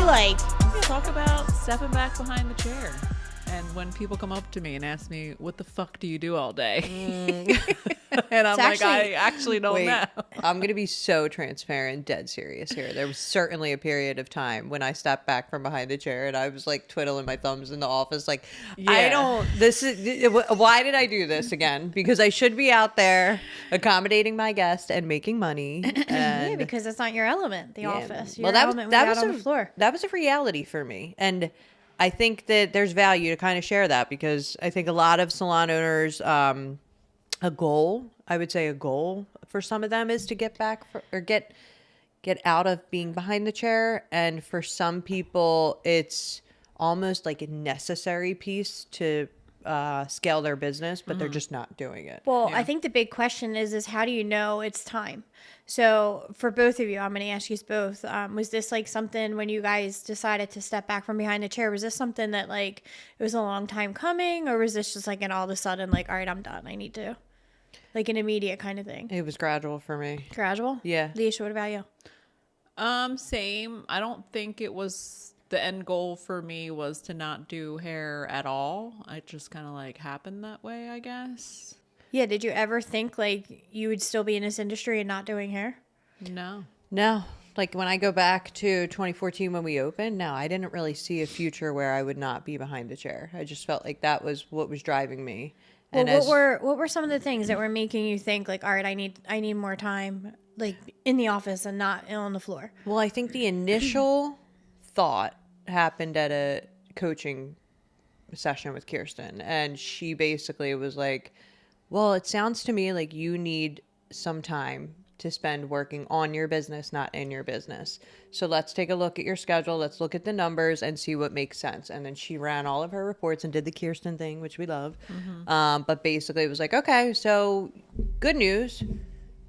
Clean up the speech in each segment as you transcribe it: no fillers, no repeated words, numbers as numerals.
like? Talk about stepping back behind the chair. And when people come up to me and ask me, what the fuck do you do all day? And I'm like, I actually don't know. I'm going to be so transparent, dead serious here. There was certainly a period of time when I stepped back from behind the chair and I was like twiddling my thumbs in the office. Like, why did I do this again? Because I should be out there accommodating my guest and making money. And Yeah, because it's not your element, the office. Your well, element that was on the floor. That was a reality for me. And I think that there's value to kind of share that because I think a lot of salon owners, a goal for some of them is to get back or get out of being behind the chair. And for some people, it's almost like a necessary piece to scale their business, but they're just not doing it. Well, I think the big question is how do you know it's time? So for both of you, I'm going to ask you both. Was this like something when you guys decided to step back from behind the chair? Was this something that like it was a long time coming, or was this just like an all of a sudden like, all right, I'm done, I need to, like an immediate kind of thing? It was gradual for me. Gradual? Yeah. Leisha, what about you? Same. I don't think it was the end goal for me was to not do hair at all. It just kind of like happened that way, I guess. Yeah, did you ever think like you would still be in this industry and not doing hair? No. Like when I go back to 2014 when we opened, no, I didn't really see a future where I would not be behind the chair. I just felt like that was what was driving me. Well, what were some of the things that were making you think like, all right, I need more time like in the office and not on the floor? Well, I think the initial thought happened at a coaching session with Kirsten, and she basically was like, well, it sounds to me like you need some time to spend working on your business, not in your business. So let's take a look at your schedule. Let's look at the numbers and see what makes sense. And then she ran all of her reports and did the Kirsten thing, which we love. But basically it was like, okay, so good news.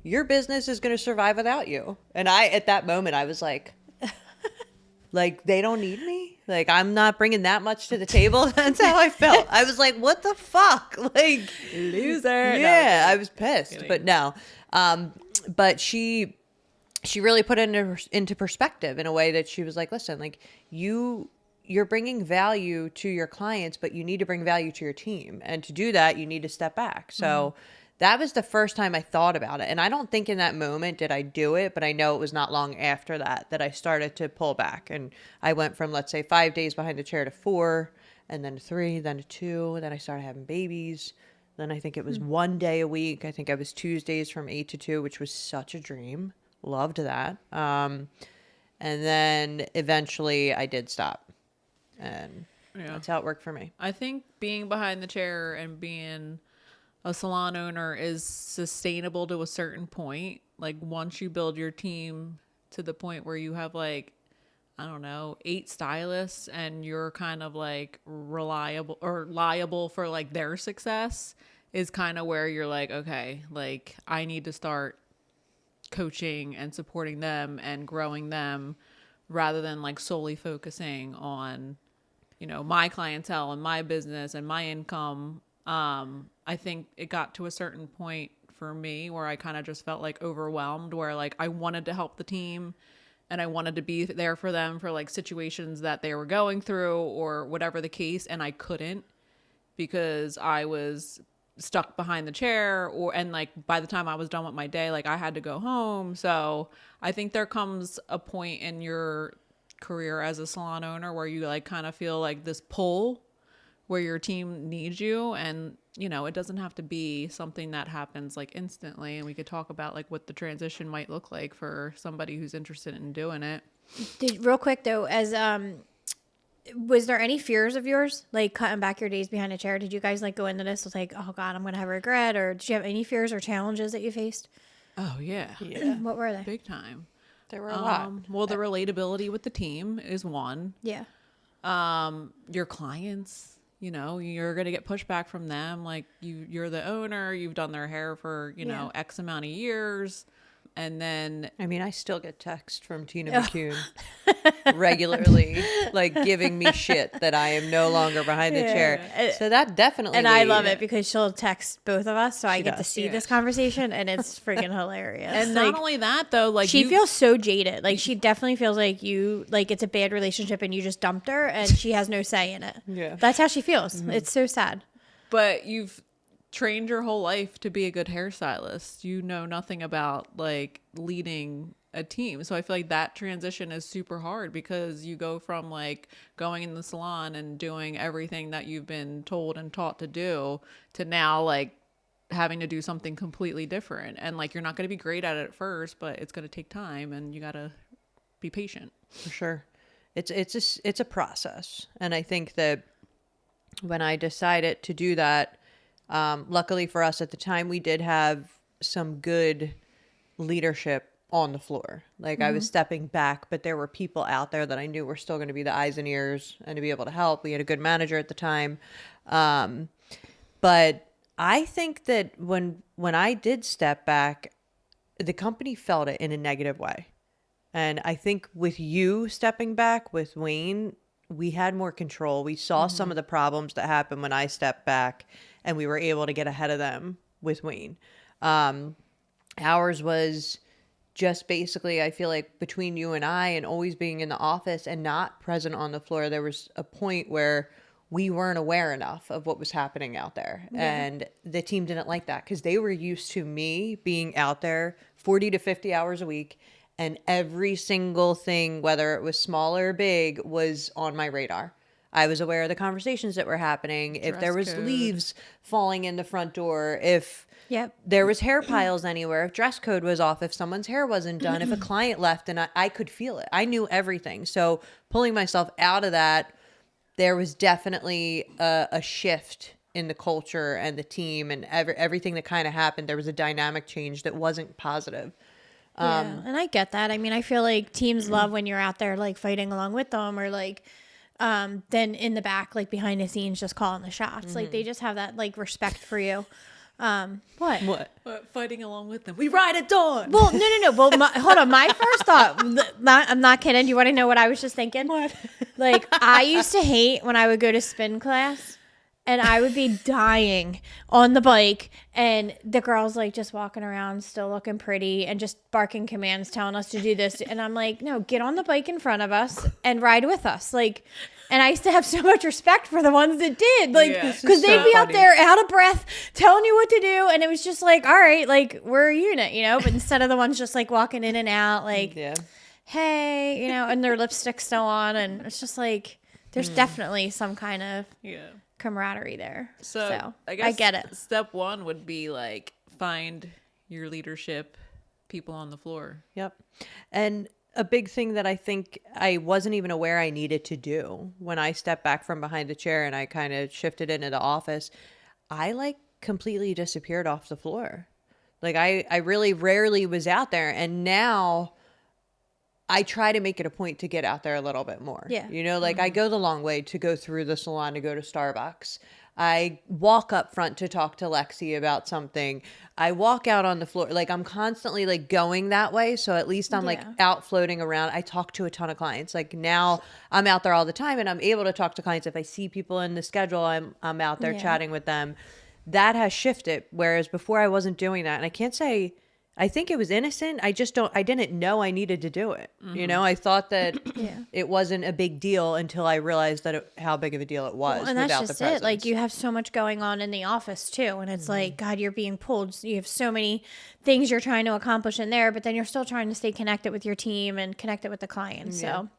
Your business is going to survive without you. And at that moment, I was like, they don't need me? Like, I'm not bringing that much to the table? That's how I felt. I was like, what the fuck? Like, loser. Yeah, I was pissed. But no. But she really put it into perspective in a way that she was like, listen, like you're bringing value to your clients, but you need to bring value to your team. And to do that, you need to step back. So that was the first time I thought about it. And I don't think in that moment did I do it, but I know it was not long after that I started to pull back. And I went from, let's say, 5 days behind the chair to 4, and then to 3, then to 2. And then I started having babies. Then I think it was 1 day a week. I think I was Tuesdays from 8 to 2, which was such a dream. Loved that. And then eventually I did stop. And that's how it worked for me. I think being behind the chair and being a salon owner is sustainable to a certain point. Like once you build your team to the point where you have like, I don't know, 8 stylists and you're kind of like reliable or liable for like their success is kind of where you're like, okay, like I need to start coaching and supporting them and growing them rather than like solely focusing on, my clientele and my business and my income. I think it got to a certain point for me where I kind of just felt like overwhelmed, where like I wanted to help the team and I wanted to be there for them for like situations that they were going through or whatever the case. And I couldn't because I was stuck behind the chair and like by the time I was done with my day, like I had to go home. So I think there comes a point in your career as a salon owner where you like kind of feel like this pull where your team needs you. And, it doesn't have to be something that happens like instantly. And we could talk about like what the transition might look like for somebody who's interested in doing it. Real quick though, was there any fears of yours, like cutting back your days behind a chair? Did you guys like go into this with like, oh God, I'm going to have regret? Or did you have any fears or challenges that you faced? Oh yeah. What were they? Big time. There were a lot. Well, the relatability with the team is one. Yeah. Your clients, you're going to get pushback from them. Like you're the owner, you've done their hair for, X amount of years. And then I mean, I still get texts from Tina McCune regularly, like giving me shit that I am no longer behind the chair. So that definitely, And I love it because she'll text both of us, so I get to does. see this conversation, and it's freaking hilarious. and Like, not only that though, like she you, feels so jaded. Like, she definitely feels like it's a bad relationship and you just dumped her and she has no say in it. Yeah. That's how she feels. It's so sad. but you've trained your whole life to be a good hairstylist. You know nothing about like leading a team. So I feel like that transition is super hard because you go from like going in the salon and doing everything that you've been told and taught to do to now like having to do something completely different. And like, you're not going to be great at it at first, but it's going to take time and you got to be patient. For sure. It's a process. And I think that when I decided to do that, luckily for us at the time, we did have some good leadership on the floor. Like I was stepping back, but there were people out there that I knew were still going to be the eyes and ears and to be able to help. We had a good manager at the time. But I think that when I did step back, the company felt it in a negative way. And I think with you stepping back with Wayne, we had more control. We saw some of the problems that happened when I stepped back and we were able to get ahead of them with Wayne. Ours was just basically, I feel like between you and I and always being in the office and not present on the floor, there was a point where we weren't aware enough of what was happening out there. Yeah. And the team didn't like that because they were used to me being out there 40 to 50 hours a week. And every single thing, whether it was small or big, was on my radar. I was aware of the conversations that were happening. If there was leaves falling in the front door, if there was hair piles anywhere, if dress code was off, if someone's hair wasn't done, if a client left, and I could feel it. I knew everything. So pulling myself out of that, there was definitely a shift in the culture and the team and everything that kind of happened. There was a dynamic change that wasn't positive. Yeah, and I get that. I mean, I feel like teams love when you're out there like fighting along with them, or like then in the back, like behind the scenes, just calling the shots. Like they just have that like respect for you. What? Fighting along with them. We ride at dawn. Well, no. Well, hold on. My first thought, I'm not kidding. Do you want to know what I was just thinking? What? Like, I used to hate when I would go to spin class and I would be dying on the bike and the girls like just walking around still looking pretty and just barking commands telling us to do this. And I'm like, no, get on the bike in front of us and ride with us. Like, and I used to have so much respect for the ones that did, like, because they'd be out there out of breath telling you what to do. And it was just like, all right, like, we're a unit, you know, but instead of the ones just like walking in and out, like, hey, you know, and their lipstick's still on. And it's just like, there's definitely some kind of camaraderie there. So I guess I get it. Step one would be like find your leadership people on the floor. Yep. And a big thing that I think I wasn't even aware I needed to do when I stepped back from behind the chair and I kind of shifted into the office, I like completely disappeared off the floor. Like I really rarely was out there. And now I try to make it a point to get out there a little bit more. Yeah. You know, like I go the long way to go through the salon to go to Starbucks. I walk up front to talk to Lexi about something. I walk out on the floor. Like I'm constantly like going that way. So at least I'm like out floating around. I talk to a ton of clients. Like now I'm out there all the time and I'm able to talk to clients. If I see people in the schedule, I'm out there chatting with them. That has shifted. Whereas before I wasn't doing that. And I can't say, I think it was innocent. I didn't know I needed to do it. You know, I thought that it wasn't a big deal until I realized that how big of a deal it was. Well, and that's just the presence. it. Like you have so much going on in the office too. And it's like, God, you're being pulled. You have so many things you're trying to accomplish in there, but then you're still trying to stay connected with your team and connected with the clients. So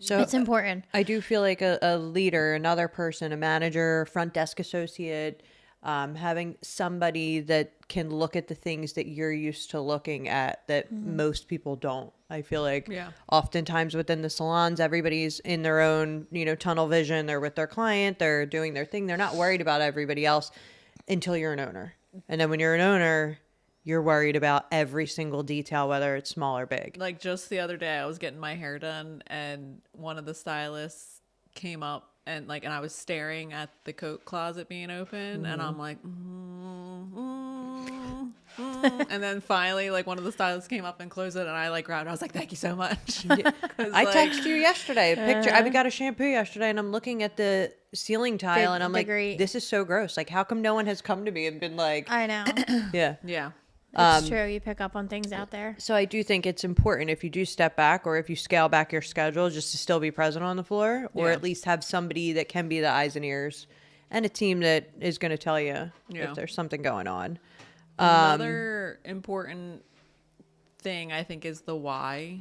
it's important. I do feel like a leader, another person, a manager, front desk associate, having somebody that can look at the things that you're used to looking at that most people don't. I feel like oftentimes within the salons, everybody's in their own, you know, tunnel vision. They're with their client. They're doing their thing. They're not worried about everybody else until you're an owner. And then when you're an owner, you're worried about every single detail, whether it's small or big. Like just the other day, I was getting my hair done and one of the stylists came up and I was staring at the coat closet being open and I'm like, And then finally, like, one of the stylists came up and closed it, and I like grabbed it. I was like, thank you so much. I texted you yesterday a picture. I got a shampoo yesterday, and I'm looking at the ceiling tile, and I'm like, this is so gross. Like, how come no one has come to me and been like, I know. yeah. Yeah. It's true. You pick up on things out there. So I do think it's important if you do step back or if you scale back your schedule just to still be present on the floor or at least have somebody that can be the eyes and ears and a team that is going to tell you if there's something going on. Another important thing I think is the why.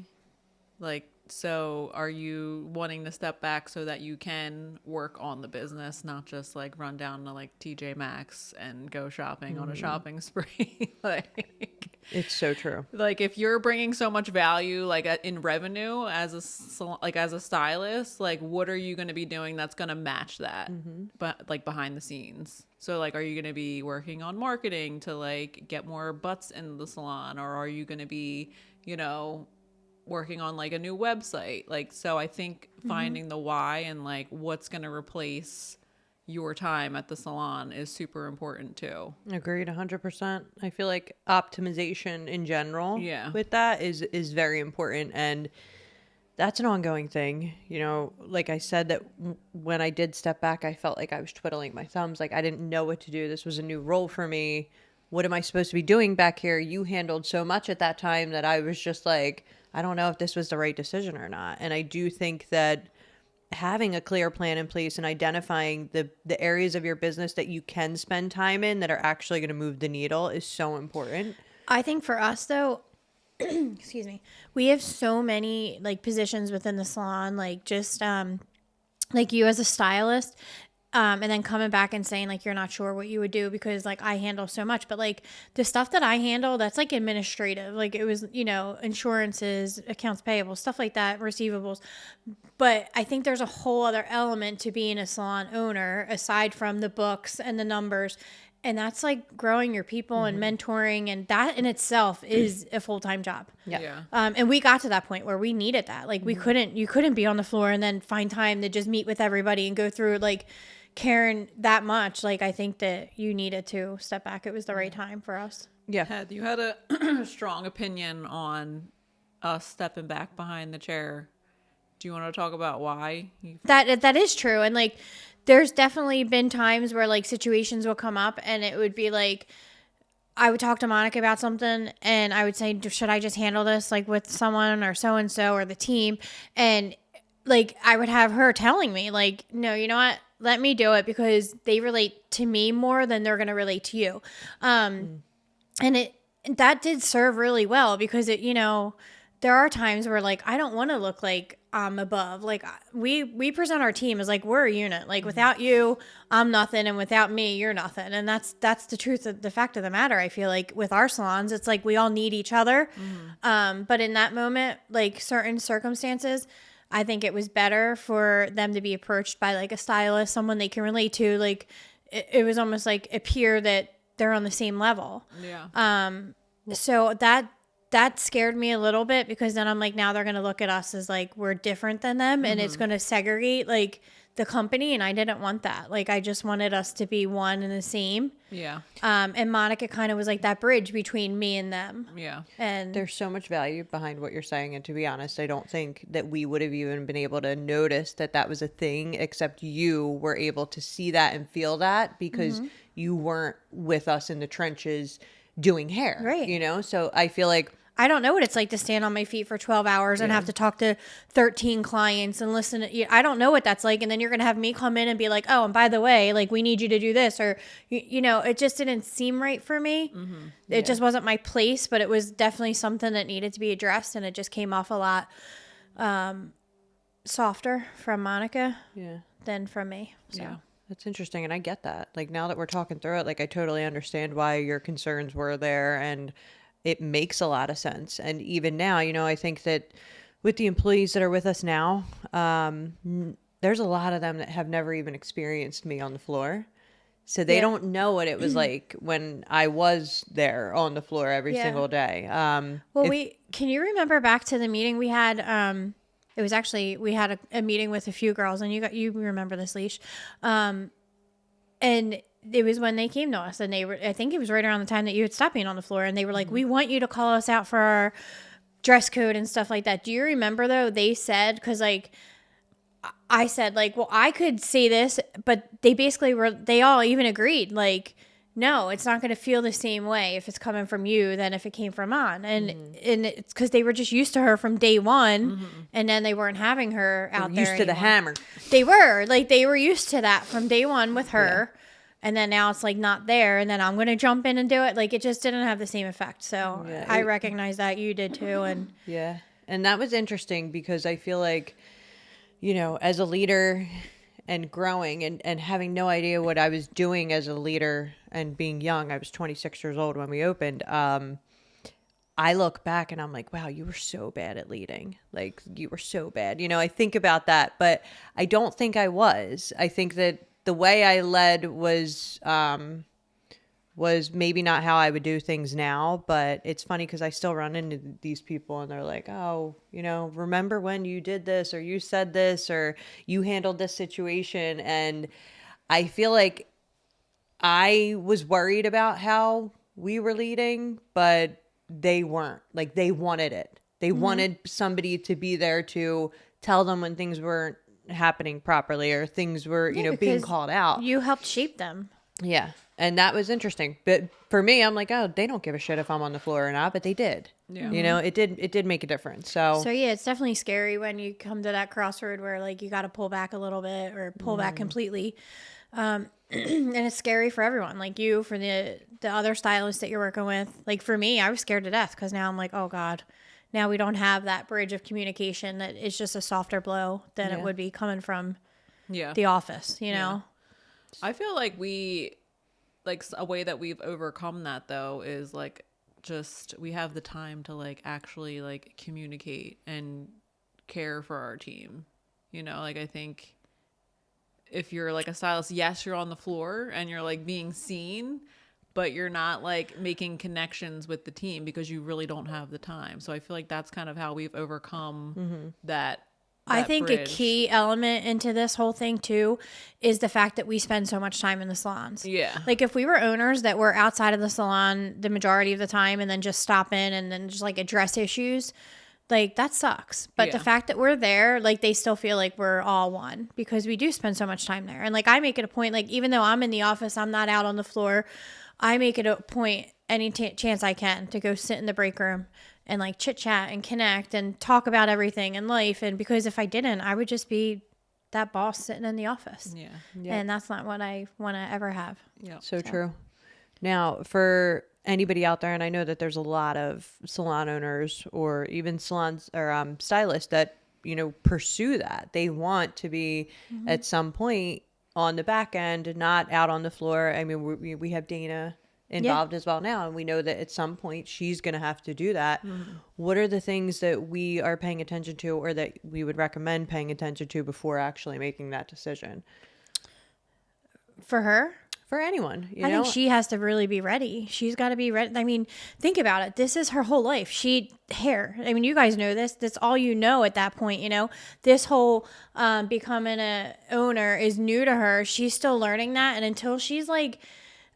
Like, so are you wanting to step back so that you can work on the business, not just like run down to like TJ Maxx and go shopping on a shopping spree? Like, it's so true. Like, if you're bringing so much value, like in revenue as a stylist, like, what are you going to be doing that's going to match that, but like behind the scenes? So like, are you going to be working on marketing to like get more butts in the salon, or are you going to be, working on like a new website? Like, so I think finding the why and like what's going to replace your time at the salon is super important too. Agreed 100%. I feel like optimization in general with that is very important, and that's an ongoing thing. Like I said, that when I did step back, I felt like I was twiddling my thumbs. Like I didn't know what to do. This was a new role for me. What am I supposed to be doing back here? You handled so much at that time that I was just like, I don't know if this was the right decision or not. And I do think that having a clear plan in place and identifying the areas of your business that you can spend time in that are actually going to move the needle is so important. I think for us though, excuse me, we have so many like positions within the salon, like just like you as a stylist, and then coming back and saying like you're not sure what you would do because like I handle so much, but like the stuff that I handle, that's like administrative, like it was insurances, accounts payable, stuff like that, receivables. But I think there's a whole other element to being a salon owner aside from the books and the numbers. And that's like growing your people and mentoring, and that in itself is a full-time job. Yeah. And we got to that point where we needed that. Like you couldn't be on the floor and then find time to just meet with everybody and go through like caring that much. Like I think that you needed to step back. It was the right time for us. Yeah. You had a strong opinion on us stepping back behind the chair. Do you want to talk about why? That is true. And like, there's definitely been times where like situations will come up and it would be like, I would talk to Monica about something and I would say, should I just handle this like with someone or so-and-so or the team? And like, I would have her telling me like, no, you know what? Let me do it because they relate to me more than they're going to relate to you. And that did serve really well because there are times where like, I don't want to look like I'm above. Like we present our team as like, we're a unit. Like without you, I'm nothing. And without me, you're nothing. And that's the truth of the fact of the matter. I feel like with our salons, it's like, we all need each other. But in that moment, like certain circumstances, I think it was better for them to be approached by like a stylist, someone they can relate to. Like it was almost like appear that they're on the same level. Yeah. So that scared me a little bit because then I'm like, now they're going to look at us as like, we're different than them and it's going to segregate like the company. And I didn't want that. Like, I just wanted us to be one and the same. Yeah. And Monica kind of was like that bridge between me and them. Yeah. And there's so much value behind what you're saying. And to be honest, I don't think that we would have even been able to notice that was a thing, except you were able to see that and feel that because you weren't with us in the trenches doing hair. Right. So I feel like I don't know what it's like to stand on my feet for 12 hours and have to talk to 13 clients and listen to, I don't know what that's like. And then you're going to have me come in and be like, oh, and by the way, like we need you to do this, or, it just didn't seem right for me. It just wasn't my place, but it was definitely something that needed to be addressed. And it just came off a lot softer from Monica than from me. So. Yeah. That's interesting. And I get that. Like now that we're talking through it, like I totally understand why your concerns were there and it makes a lot of sense. And even now, I think that with the employees that are with us now, there's a lot of them that have never even experienced me on the floor. So they don't know what it was like when I was there on the floor every single day. Can you remember back to the meeting we had? It was actually, we had a meeting with a few girls and you remember this, Leash. And it was when they came to us, and I think it was right around the time that you had stopped being on the floor, and they were like, we want you to call us out for our dress code and stuff like that. Do you remember though? They said, because like I said, like, well, I could say this, but they basically they all even agreed, like, no, it's not going to feel the same way if it's coming from you than if it came from on. And it's because they were just used to her from day one, and then they weren't having her out there Used to the anymore. hammer. They were used to that from day one with her. And then now it's like not there. And then I'm going to jump in and do it. Like, it just didn't have the same effect. So I recognize that you did too. And yeah. And that was interesting because I feel like, you know, as a leader and growing and having no idea what I was doing as a leader and being young, I was 26 years old when we opened. I look back and I'm like, wow, you were so bad at leading. Like, you were so bad. You know, I think about that, but I don't think I was. I think that the way I led was maybe not how I would do things now, but it's funny because I still run into these people and they're like, oh, you know, remember when you did this or you said this or you handled this situation. And I feel like I was worried about how we were leading, but they weren't. Like, they wanted it. They wanted somebody to be there to tell them when things weren't happening properly or things were, you know, being called out. you helped shape them. Yeah. And that was interesting. But for me, I'm like, oh, they don't give a shit if I'm on the floor or not, but they did. Yeah. You know, it did make a difference. So Yeah, it's definitely scary when you come to that crossroad where like you got to pull back a little bit or pull back completely. And it's scary for everyone, like you, for the other stylists that you're working with. Like for me, I was scared to death because now I'm like, oh God, now we don't have that bridge of communication that is just a softer blow than it would be coming from the office, you know? I feel like a way that we've overcome that though is like just we have the time to like actually like communicate and care for our team. You know, like I think if you're like a stylist, yes, you're on the floor and you're like being seen, but you're not like making connections with the team because you really don't have the time. So I feel like that's kind of how we've overcome that. I think bridge. a key element into this whole thing too is the fact that we spend so much time in the salons. Yeah. Like if we were owners that were outside of the salon the majority of the time and then just stop in and then just like address issues, like that sucks. But the fact that we're there, like they still feel like we're all one because we do spend so much time there. And like I make it a point, like even though I'm in the office, I'm not out on the floor, I make it a point any chance I can to go sit in the break room and like chit chat and connect and talk about everything in life. And because if I didn't, I would just be that boss sitting in the office. Yeah. And that's not what I want to ever have. Yeah. So true. Now, for anybody out there, and I know that there's a lot of salon owners or even salons or stylists that, you know, pursue that. They want to be at some point on the back end, not out on the floor. I mean, we have Dana involved as well now, and we know that at some point she's going to have to do that. What are the things that we are paying attention to or that we would recommend paying attention to before actually making that decision? For her? For anyone, you I know? think she has to really be ready. She's got to be ready. I mean, think about it. This is her whole life. Hair. I mean, you guys know this. That's all you know at that point, you know? This whole becoming a owner is new to her. She's still learning that. And until she's like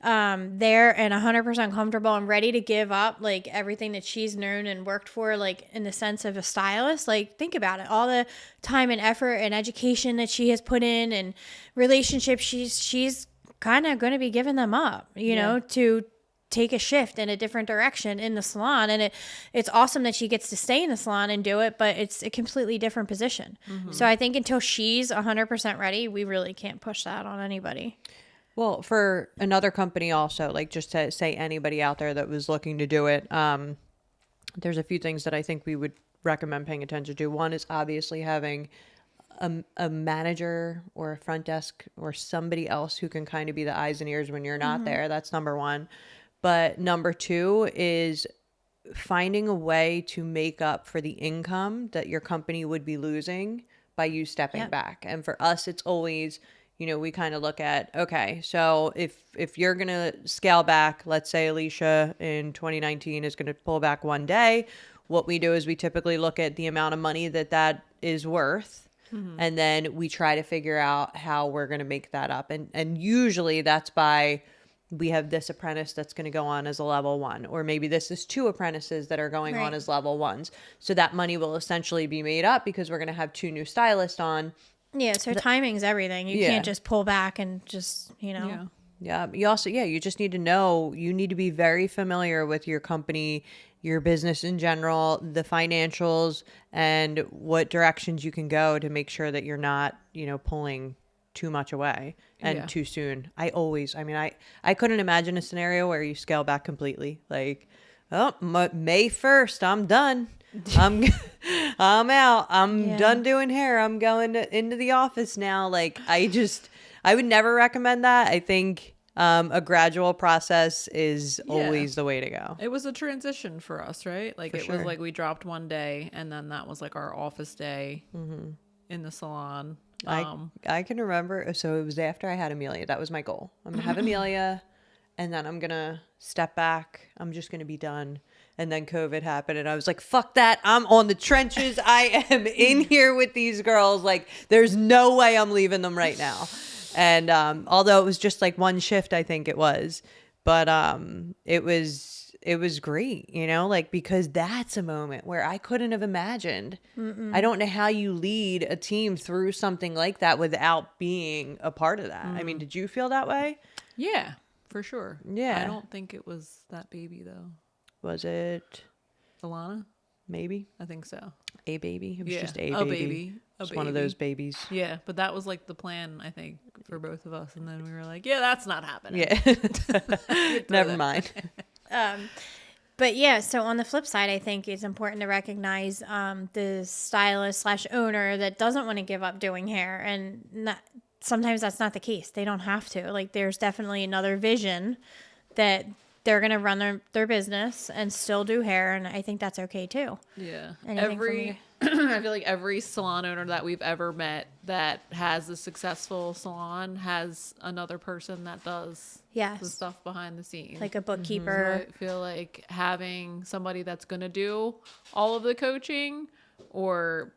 there and 100% comfortable and ready to give up like everything that she's known and worked for, like in the sense of a stylist, like think about it. All the time and effort and education that she has put in and relationships, she's kind of going to be giving them up, you know, to take a shift in a different direction in the salon. And it's awesome that she gets to stay in the salon and do it, but it's a completely different position. So I think until she's 100% ready, we really can't push that on anybody. Well, for another company also, like just to say anybody out there that was looking to do it, there's a few things that I think we would recommend paying attention to. One is obviously having a manager or a front desk or somebody else who can kind of be the eyes and ears when you're not there. That's number one. But number two is finding a way to make up for the income that your company would be losing by you stepping back. And for us, it's always, you know, we kind of look at, okay, so if you're going to scale back, let's say Alicia in 2019 is going to pull back one day, what we do is we typically look at the amount of money that is worth. And then we try to figure out how we're going to make that up. And usually that's by, we have this apprentice that's going to go on as a level 1, or maybe this is 2 apprentices that are going on Right. as level 1s. So that money will essentially be made up because we're going to have 2 new stylists on. Yeah, so timing's everything. You Yeah. can't just pull back and just, Yeah. Yeah. You also, you just need to know, you need to be very familiar with your company, your business in general, the financials, and what directions you can go to make sure that you're not, pulling too much away and Yeah. too soon. I couldn't imagine a scenario where you scale back completely. Like, oh, May 1st, I'm done. I'm out. I'm done doing hair. I'm going into the office now. Like, I would never recommend that. I think a gradual process is always the way to go. It was a transition for us, right? Like, For was sure. like we dropped one day, and then that was like our office day in the salon. I can remember. So it was after I had Amelia. That was my goal. I'm going to have Amelia, and then I'm going to step back. I'm just going to be done. And then COVID happened, and I was like, fuck that. I'm on the trenches. I am in here with these girls. Like, there's no way I'm leaving them right now. And although it was just like one shift, I think it was. But it was great, like, because that's a moment where I couldn't have imagined. I don't know how you lead a team through something like that without being a part of that. I mean, did you feel that way? Yeah, for sure. Yeah. I don't think it was that baby though. Was it Alana? maybe I think so. a baby? It was Yeah, just a a baby. baby. A Just one of baby. those babies. Yeah, but that was like the plan, I think, for both of us. And then we were like, yeah, that's not happening. Yeah. Never mind. But yeah, so on the flip side, I think it's important to recognize the stylist / owner that doesn't want to give up doing hair. And sometimes that's not the case. They don't have to. Like, there's definitely another vision that they're going to run their business and still do hair. And I think that's okay too. Yeah. Anything from you? I feel like every salon owner that we've ever met that has a successful salon has another person that does Yes. the stuff behind the scenes. Like a So bookkeeper. I feel like having somebody that's going to do all of the coaching, or,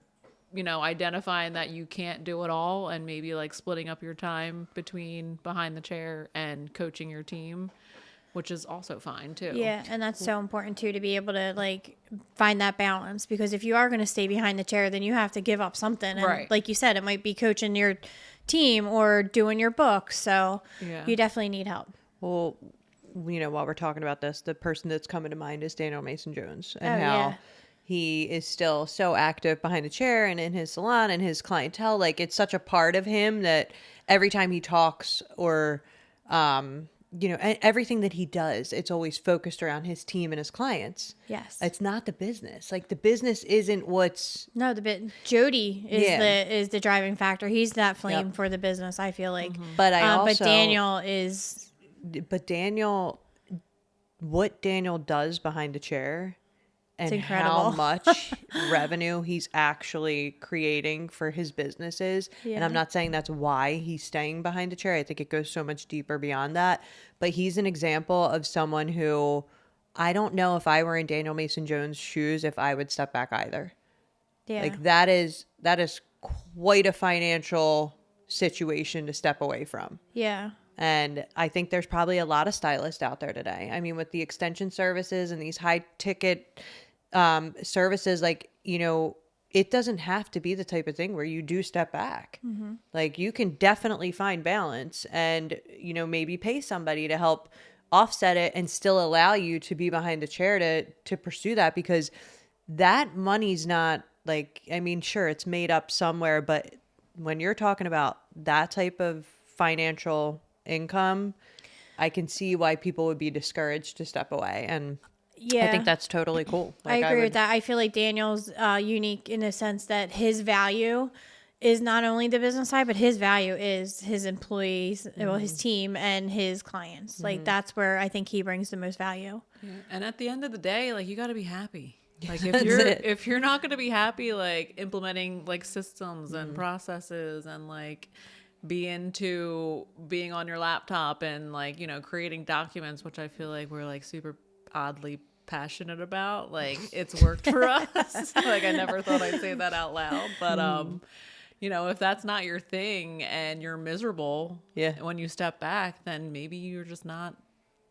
identifying that you can't do it all, and maybe like splitting up your time between behind the chair and coaching your team, which is also fine too. Yeah, and that's so important too, to be able to like find that balance, because if you are going to stay behind the chair, then you have to give up something. And Right. like you said, it might be coaching your team or doing your book. So Yeah. you definitely need help. Well, while we're talking about this, the person that's coming to mind is Daniel Mason Jones, and Oh, how yeah. he is still so active behind the chair and in his salon and his clientele. Like, it's such a part of him that every time he talks, or everything that he does, it's always focused around his team and his clients. Yes. It's not the business. Like, the business isn't what's No, Jody is Yeah. the driving factor. He's that flame Yep. for the business, I feel like. But I But also- Daniel is what Daniel does behind the chair and incredible. how much revenue he's actually creating for his businesses. And Yeah. I'm not saying that's why he's staying behind the chair. I think it goes so much deeper beyond that. But he's an example of someone who, I don't know if I were in Daniel Mason Jones' shoes, if I would step back either. yeah. Like, that is quite a financial situation to step away from. Yeah. And I think there's probably a lot of stylists out there today. I mean, with the extension services and these high ticket services, like, it doesn't have to be the type of thing where you do step back. Like, you can definitely find balance and, maybe pay somebody to help offset it and still allow you to be behind the chair to pursue that, because that money's not like, I mean, sure, it's made up somewhere, but when you're talking about that type of financial income, I can see why people would be discouraged to step away. And Yeah. I think that's totally cool. I agree with that. I feel like Daniel's unique in the sense that his value is not only the business side, but his value is his employees, well, his team and his clients. Like, that's where I think he brings the most value. Yeah. And at the end of the day, like, you got to be happy. Like, That's it. if you're not going to be happy, like, implementing like systems and processes and like being on your laptop and like, creating documents, which I feel like we're like super oddly passionate about, like, it's worked for us. Like, I never thought I'd say that out loud, but if that's not your thing and you're miserable when you step back, then maybe you're just not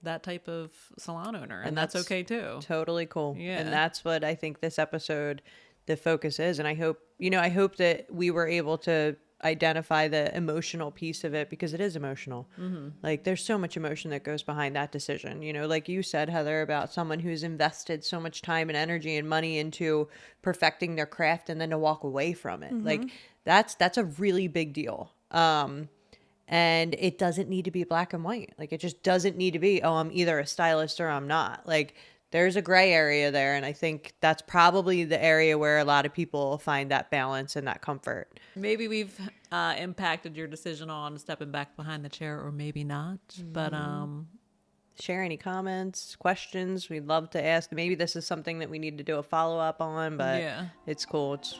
that type of salon owner, and that's okay too. Totally cool. Yeah. And that's what I think this episode, the focus is. And I hope that we were able to identify the emotional piece of it, because it is emotional. Like there's so much emotion that goes behind that decision, like you said, Heather, about someone who's invested so much time and energy and money into perfecting their craft and then to walk away from it. Like that's a really big deal. And it doesn't need to be black and white. Like it just doesn't need to be, oh, I'm either a stylist or I'm not. Like there's a gray area there. And I think that's probably the area where a lot of people find that balance and that comfort. Maybe we've impacted your decision on stepping back behind the chair, or maybe not. But share any comments, questions. We'd love to ask. Maybe this is something that we need to do a follow-up on, but it's cool. It's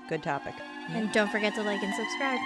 a good topic. And don't forget to like and subscribe.